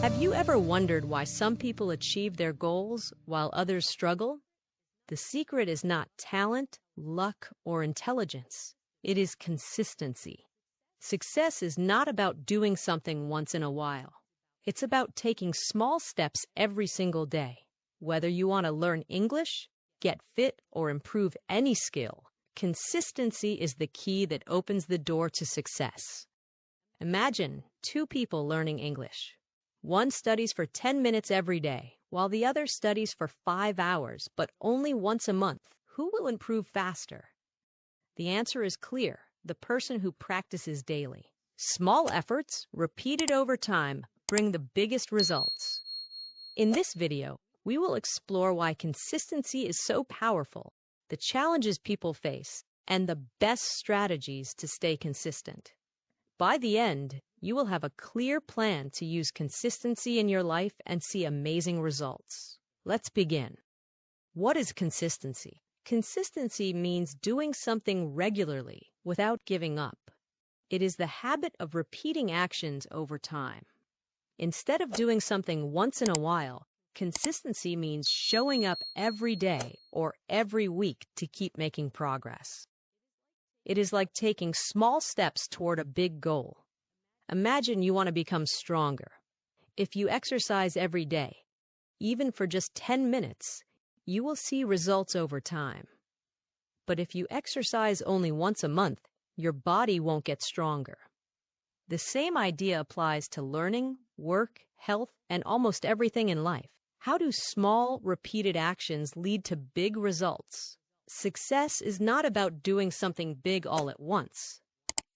Have you ever wondered why some people achieve their goals while others struggle? The secret is not talent, luck, or intelligence. It is consistency. Success is not about doing something once in a while. It's about taking small steps every single day. Whether you want to learn English, get fit, or improve any skill, consistency is the key that opens the door to success. Imagine two people learning English. One studies for 10 minutes every day, while the other studies for 5 hours, but only once a month. Who will improve faster? The answer is clear: the person who practices daily. Small efforts, repeated over time, bring the biggest results. In this video, we will explore why consistency is so powerful, the challenges people face, and the best strategies to stay consistent. By the end, you will have a clear plan to use consistency in your life and see amazing results. Let's begin. What is consistency? Consistency means doing something regularly without giving up. It is the habit of repeating actions over time. Instead of doing something once in a while, consistency means showing up every day or every week to keep making progress. It is like taking small steps toward a big goal. Imagine you want to become stronger. If you exercise every day, even for just 10 minutes, you will see results over time. But if you exercise only once a month, your body won't get stronger. The same idea applies to learning, work, health, and almost everything in life. How do small, repeated actions lead to big results? Success is not about doing something big all at once.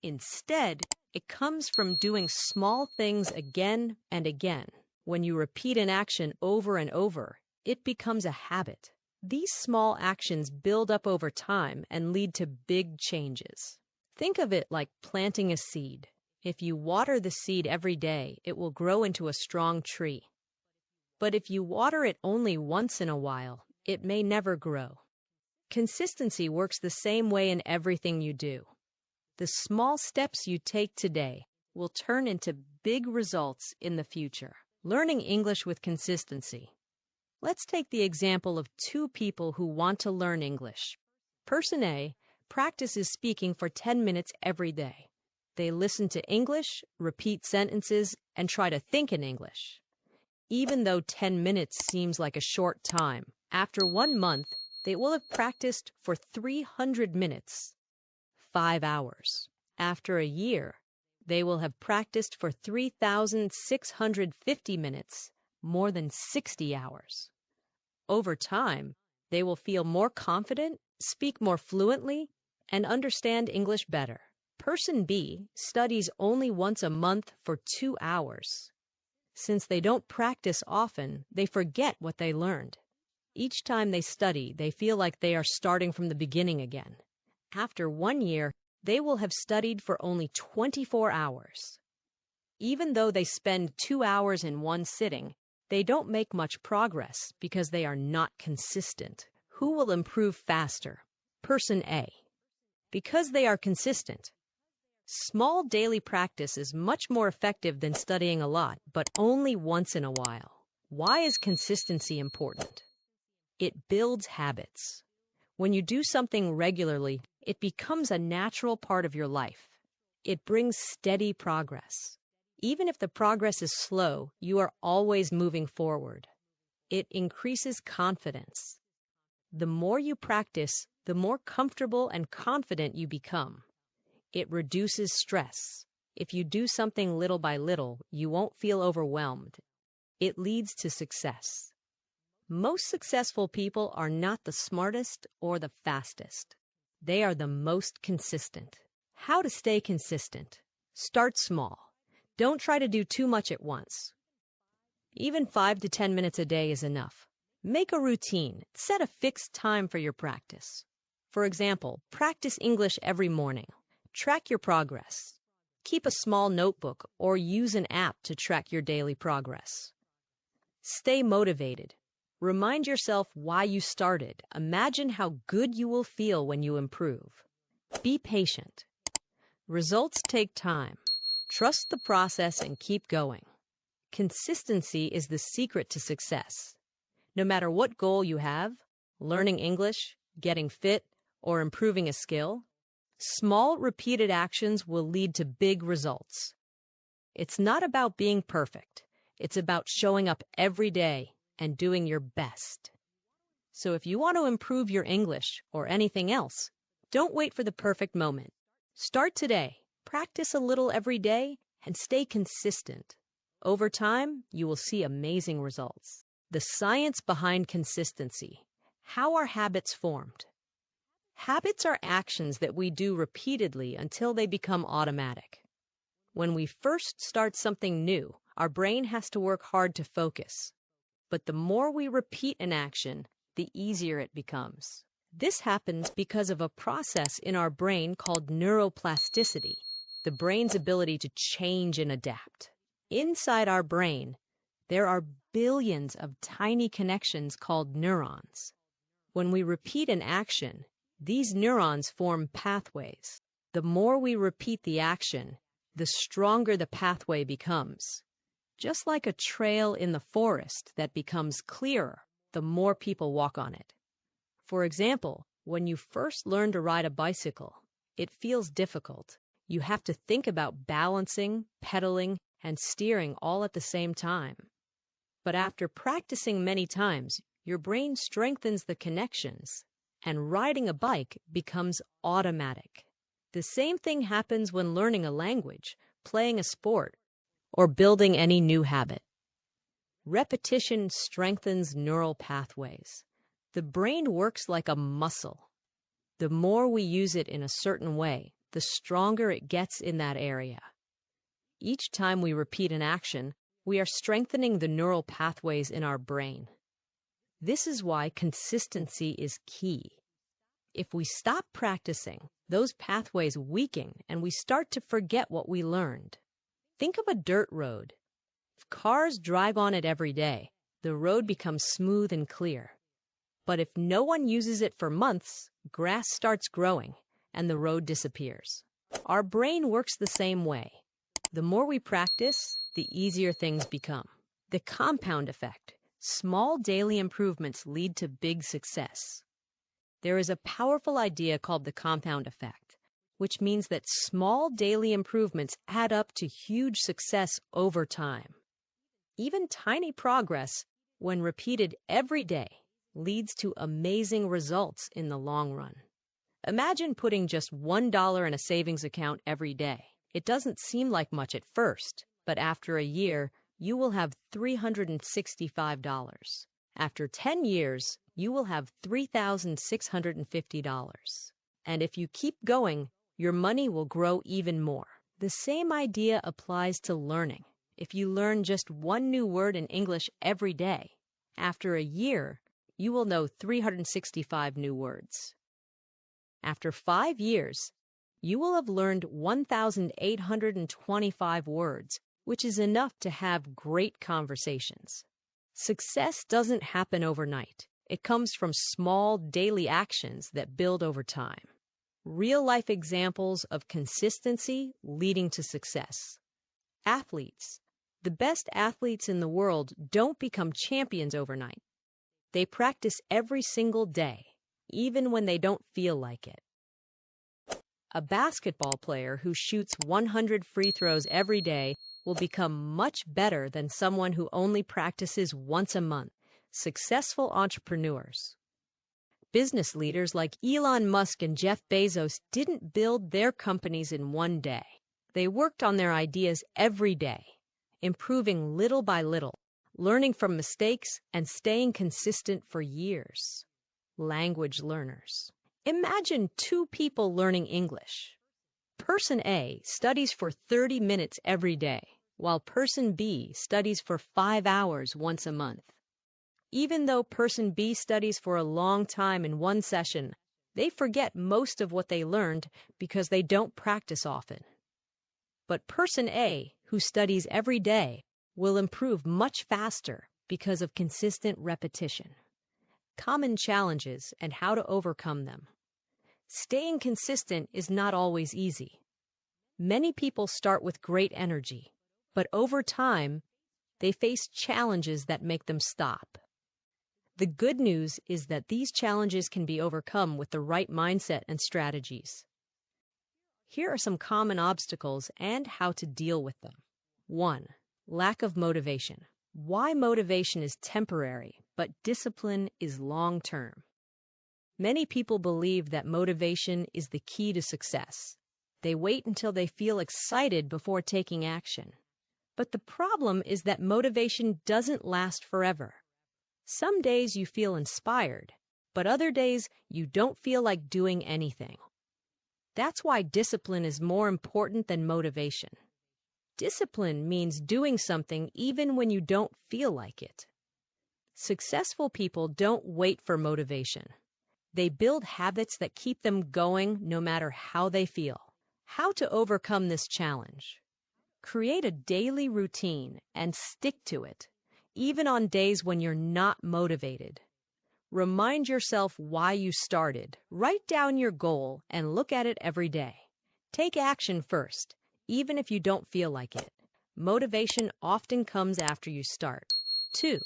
Instead, it comes from doing small things again and again. When you repeat an action over and over, it becomes a habit. These small actions build up over time and lead to big changes. Think of it like planting a seed. If you water the seed every day, it will grow into a strong tree. But if you water it only once in a while, it may never grow. Consistency works the same way in everything you do. The small steps you take today will turn into big results in the future. Learning English with consistency. Let's take the example of two people who want to learn English. Person A practices speaking for 10 minutes every day. They listen to English, repeat sentences, and try to think in English. Even though 10 minutes seems like a short time, after 1 month, they will have practiced for 300 minutes, 5 hours. After a year, they will have practiced for 3,650 minutes, more than 60 hours. Over time, they will feel more confident, speak more fluently, and understand English better. Person B studies only once a month for 2 hours. Since they don't practice often, they forget what they learned. Each time they study, they feel like they are starting from the beginning again. After 1 year, they will have studied for only 24 hours. Even though they spend 2 hours in one sitting, they don't make much progress because they are not consistent. Who will improve faster? Person A. Because they are consistent. Small daily practice is much more effective than studying a lot, but only once in a while. Why is consistency important? It builds habits. When you do something regularly, it becomes a natural part of your life. It brings steady progress. Even if the progress is slow, you are always moving forward. It increases confidence. The more you practice, the more comfortable and confident you become. It reduces stress. If you do something little by little, you won't feel overwhelmed. It leads to success. Most successful people are not the smartest or the fastest. They are the most consistent. How to stay consistent? Start small. Don't try to do too much at once. Even 5 to 10 minutes a day is enough. Make a routine. Set a fixed time for your practice. For example, practice English every morning. Track your progress. Keep a small notebook or use an app to track your daily progress. Stay motivated. Remind yourself why you started. Imagine how good you will feel when you improve. Be patient. Results take time. Trust the process and keep going. Consistency is the secret to success. No matter what goal you have, learning English, getting fit, or improving a skill, small, repeated actions will lead to big results. It's not about being perfect. It's about showing up every day and doing your best. So if you want to improve your English or anything else, don't wait for the perfect moment. Start today, practice a little every day, and stay consistent. Over time, you will see amazing results. The science behind consistency. How are habits formed? Habits are actions that we do repeatedly until they become automatic. When we first start something new, our brain has to work hard to focus. But the more we repeat an action, the easier it becomes. This happens because of a process in our brain called neuroplasticity, the brain's ability to change and adapt. Inside our brain, there are billions of tiny connections called neurons. When we repeat an action, these neurons form pathways. The more we repeat the action, the stronger the pathway becomes. Just like a trail in the forest that becomes clearer the more people walk on it. For example, when you first learn to ride a bicycle, it feels difficult. You have to think about balancing, pedaling, and steering all at the same time. But after practicing many times, your brain strengthens the connections, and riding a bike becomes automatic. The same thing happens when learning a language, playing a sport, or building any new habit. Repetition strengthens neural pathways. The brain works like a muscle. The more we use it in a certain way, the stronger it gets in that area. Each time we repeat an action, we are strengthening the neural pathways in our brain. This is why consistency is key. If we stop practicing, those pathways weaken and we start to forget what we learned. Think of a dirt road. If cars drive on it every day, the road becomes smooth and clear. But if no one uses it for months, grass starts growing and the road disappears. Our brain works the same way. The more we practice, the easier things become. The compound effect. Small daily improvements lead to big success. There is a powerful idea called the compound effect, which means that small daily improvements add up to huge success over time. Even tiny progress, when repeated every day, leads to amazing results in the long run. Imagine putting just $1 in a savings account every day. It doesn't seem like much at first, but after a year, you will have $365. After 10 years, you will have $3,650. And if you keep going, your money will grow even more. The same idea applies to learning. If you learn just one new word in English every day, after a year, you will know 365 new words. After 5 years, you will have learned 1,825 words, which is enough to have great conversations. Success doesn't happen overnight. It comes from small daily actions that build over time. Real-life examples of consistency leading to success. Athletes. The best athletes in the world don't become champions overnight. They practice every single day, even when they don't feel like it. A basketball player who shoots 100 free throws every day will become much better than someone who only practices once a month. Successful entrepreneurs. Business leaders like Elon Musk and Jeff Bezos didn't build their companies in one day. They worked on their ideas every day, improving little by little, learning from mistakes, and staying consistent for years. Language learners. Imagine 2 people learning English. Person A studies for 30 minutes every day, while person B studies for 5 hours once a month. Even though person B studies for a long time in one session, they forget most of what they learned because they don't practice often. But person A, who studies every day, will improve much faster because of consistent repetition. Common challenges and how to overcome them. Staying consistent is not always easy. Many people start with great energy, but over time, They face challenges that make them stop. The good news is that these challenges can be overcome with the right mindset and strategies. Here are some common obstacles and how to deal with them. 1. Lack of motivation. Why motivation is temporary, but discipline is long-term. Many people believe that motivation is the key to success. They wait until they feel excited before taking action. But the problem is that motivation doesn't last forever. Some days you feel inspired, but other days you don't feel like doing anything. That's why discipline is more important than motivation. Discipline means doing something even when you don't feel like it. Successful people don't wait for motivation. They build habits that keep them going no matter how they feel. How to overcome this challenge? Create a daily routine and stick to it, even on days when you're not motivated. Remind yourself why you started. Write down your goal and look at it every day. Take action first, even if you don't feel like it. Motivation often comes after you start. 2.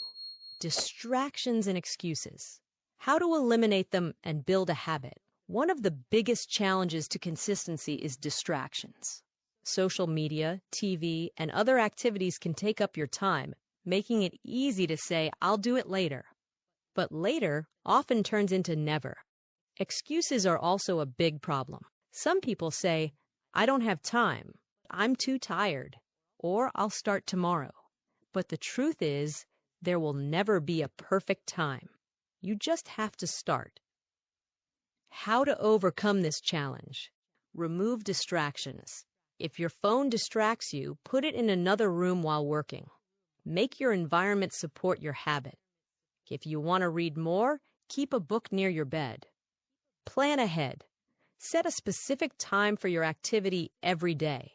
Distractions and excuses. How to eliminate them and build a habit. One of the biggest challenges to consistency is distractions. Social media, TV, and other activities can take up your time, making it easy to say, "I'll do it later." But later often turns into never. Excuses are also a big problem. Some people say, "I don't have time," "I'm too tired," or "I'll start tomorrow." But the truth is, there will never be a perfect time. You just have to start. How to overcome this challenge? Remove distractions. If your phone distracts you, put it in another room while working. Make your environment support your habit. If you want to read more, keep a book near your bed. Plan ahead. Set a specific time for your activity every day.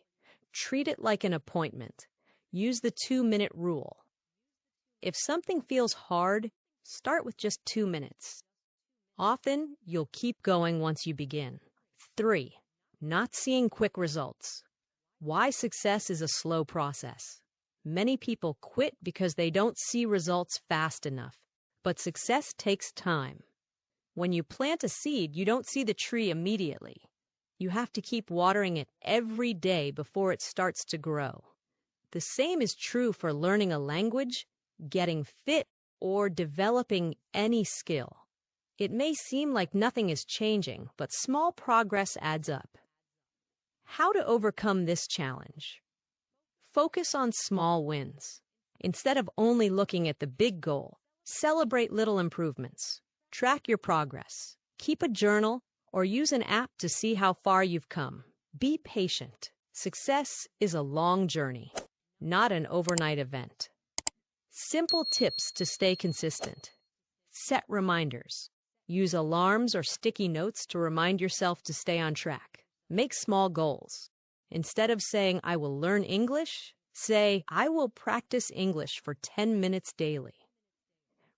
Treat it like an appointment. Use the 2-minute rule. If something feels hard, start with just 2 minutes. Often, you'll keep going once you begin. 3. Not seeing quick results. Why success is a slow process. Many people quit because they don't see results fast enough. But success takes time. When you plant a seed, you don't see the tree immediately. You have to keep watering it every day before it starts to grow. The same is true for learning a language, getting fit, or developing any skill. It may seem like nothing is changing, but small progress adds up. How to overcome this challenge? Focus on small wins. Instead of only looking at the big goal, celebrate little improvements. Track your progress. Keep a journal or use an app to see how far you've come. Be patient. Success is a long journey, not an overnight event. Simple tips to stay consistent. Set reminders. Use alarms or sticky notes to remind yourself to stay on track. Make small goals. Instead of saying, "I will learn English," say, "I will practice English for 10 minutes daily."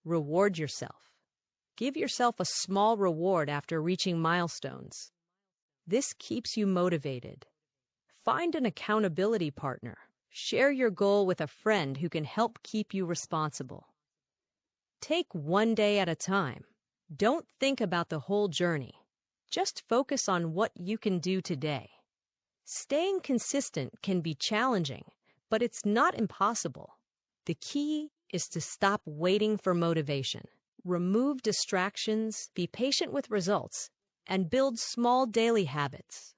Reward yourself. Give yourself a small reward after reaching milestones. This keeps you motivated. Find an accountability partner. Share your goal with a friend who can help keep you responsible. Take one day at a time. Don't think about the whole journey. Just focus on what you can do today. Staying consistent can be challenging, but it's not impossible. The key is to stop waiting for motivation. Remove distractions, be patient with results, and build small daily habits.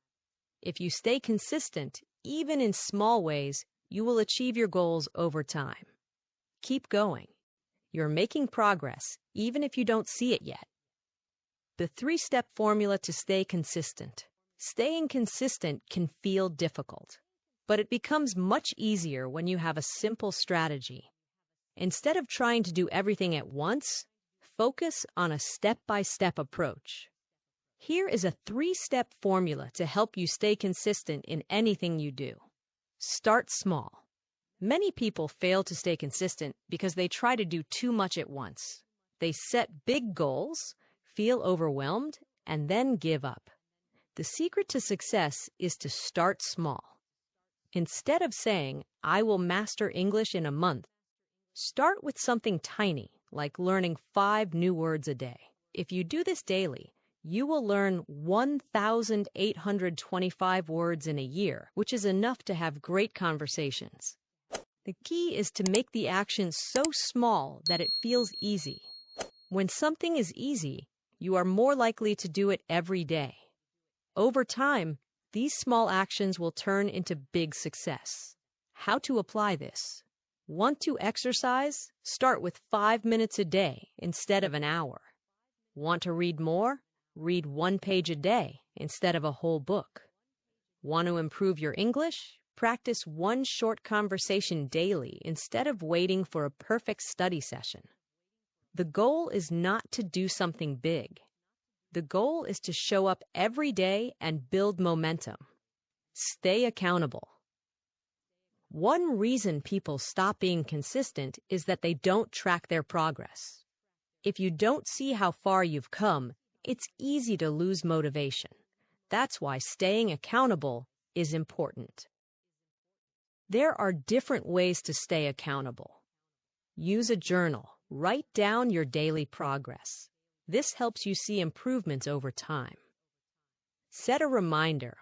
If you stay consistent, even in small ways, you will achieve your goals over time. Keep going. You're making progress, even if you don't see it yet. The 3-step formula to stay consistent. Staying consistent can feel difficult, but it becomes much easier when you have a simple strategy. Instead of trying to do everything at once, focus on a step-by-step approach. Here is a 3-step formula to help you stay consistent in anything you do. Start small. Many people fail to stay consistent because they try to do too much at once. They set big goals, feel overwhelmed, and then give up. The secret to success is to start small. Instead of saying, "I will master English in a month," Start with something tiny, like learning 5 new words a day. If you do this daily, you will learn 1,825 words in a year, which is enough to have great conversations. The key is to make the action so small that it feels easy. When something is easy, you are more likely to do it every day. Over time, these small actions will turn into big success. How to apply this? Want to exercise? Start with 5 minutes a day instead of an hour. Want to read more? Read 1 page a day instead of a whole book. Want to improve your English? Practice 1 short conversation daily instead of waiting for a perfect study session. The goal is not to do something big. The goal is to show up every day and build momentum. Stay accountable. One reason people stop being consistent is that they don't track their progress. If you don't see how far you've come, it's easy to lose motivation. That's why staying accountable is important. There are different ways to stay accountable. Use a journal. Write down your daily progress. This helps you see improvements over time. Set a reminder.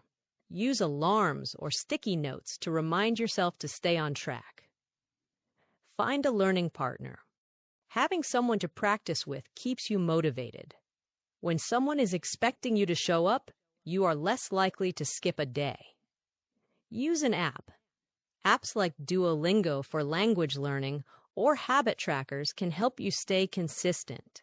Use alarms or sticky notes to remind yourself to stay on track. Find a learning partner. Having someone to practice with keeps you motivated. When someone is expecting you to show up, you are less likely to skip a day. Use an app. Apps like Duolingo for language learning or habit trackers can help you stay consistent.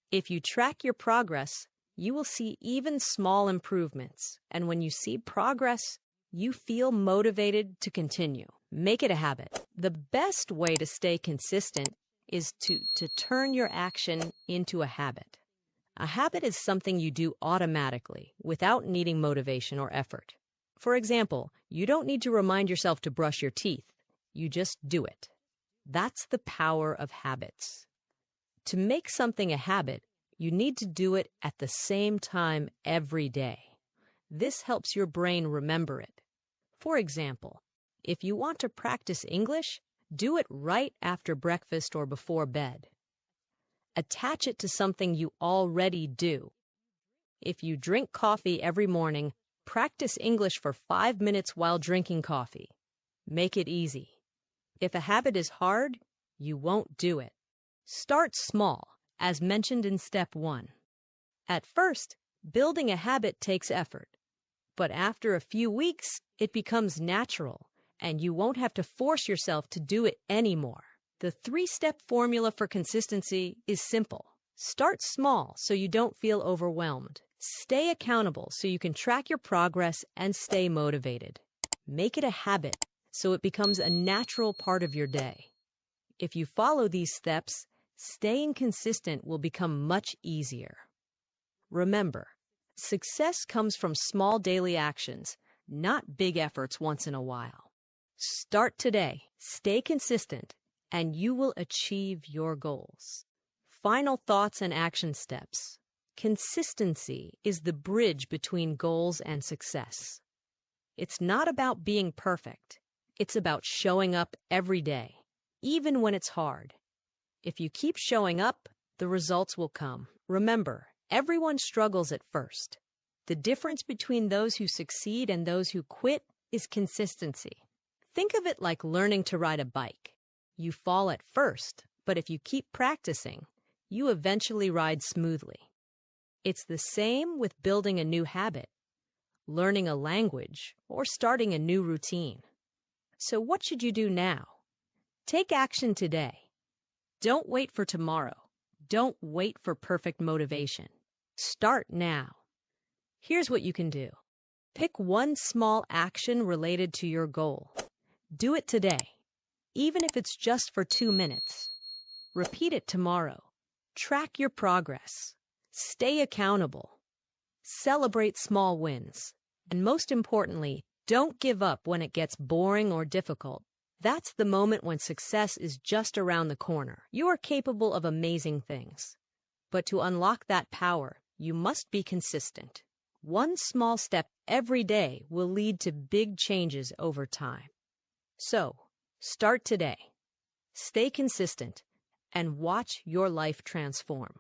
If you track your progress, you will see even small improvements, and when you see progress, you feel motivated to continue. Make it a habit. The best way to stay consistent is to turn your action into a habit. A habit is something you do automatically without needing motivation or effort. For example, you don't need to remind yourself to brush your teeth. You just do it. That's the power of habits. To make something a habit, you need to do it at the same time every day. This helps your brain remember it. For example, if you want to practice English, do it right after breakfast or before bed. Attach it to something you already do. If you drink coffee every morning, practice English for 5 minutes while drinking coffee. Make it easy. If a habit is hard, you won't do it. Start small, as mentioned in step 1. At first, building a habit takes effort, but after a few weeks, it becomes natural, and you won't have to force yourself to do it anymore. The 3-step formula for consistency is simple. Start small so you don't feel overwhelmed. Stay accountable so you can track your progress and stay motivated. Make it a habit so it becomes a natural part of your day. If you follow these steps, staying consistent will become much easier. Remember, success comes from small daily actions, not big efforts once in a while. Start today, stay consistent, and you will achieve your goals. Final thoughts and action steps. Consistency is the bridge between goals and success. It's not about being perfect. It's about showing up every day, even when it's hard. If you keep showing up, the results will come. Remember, everyone struggles at first. The difference between those who succeed and those who quit is consistency. Think of it like learning to ride a bike. You fall at first, but if you keep practicing, you eventually ride smoothly. It's the same with building a new habit, learning a language, or starting a new routine. So what should you do now? Take action today. Don't wait for tomorrow. Don't wait for perfect motivation. Start now. Here's what you can do. Pick one small action related to your goal. Do it today, even if it's just for 2 minutes. Repeat it tomorrow. Track your progress. Stay accountable. Celebrate small wins. And most importantly, don't give up when it gets boring or difficult. That's the moment when success is just around the corner. You are capable of amazing things. But to unlock that power, you must be consistent. One small step every day will lead to big changes over time. So, start today. Stay consistent and watch your life transform.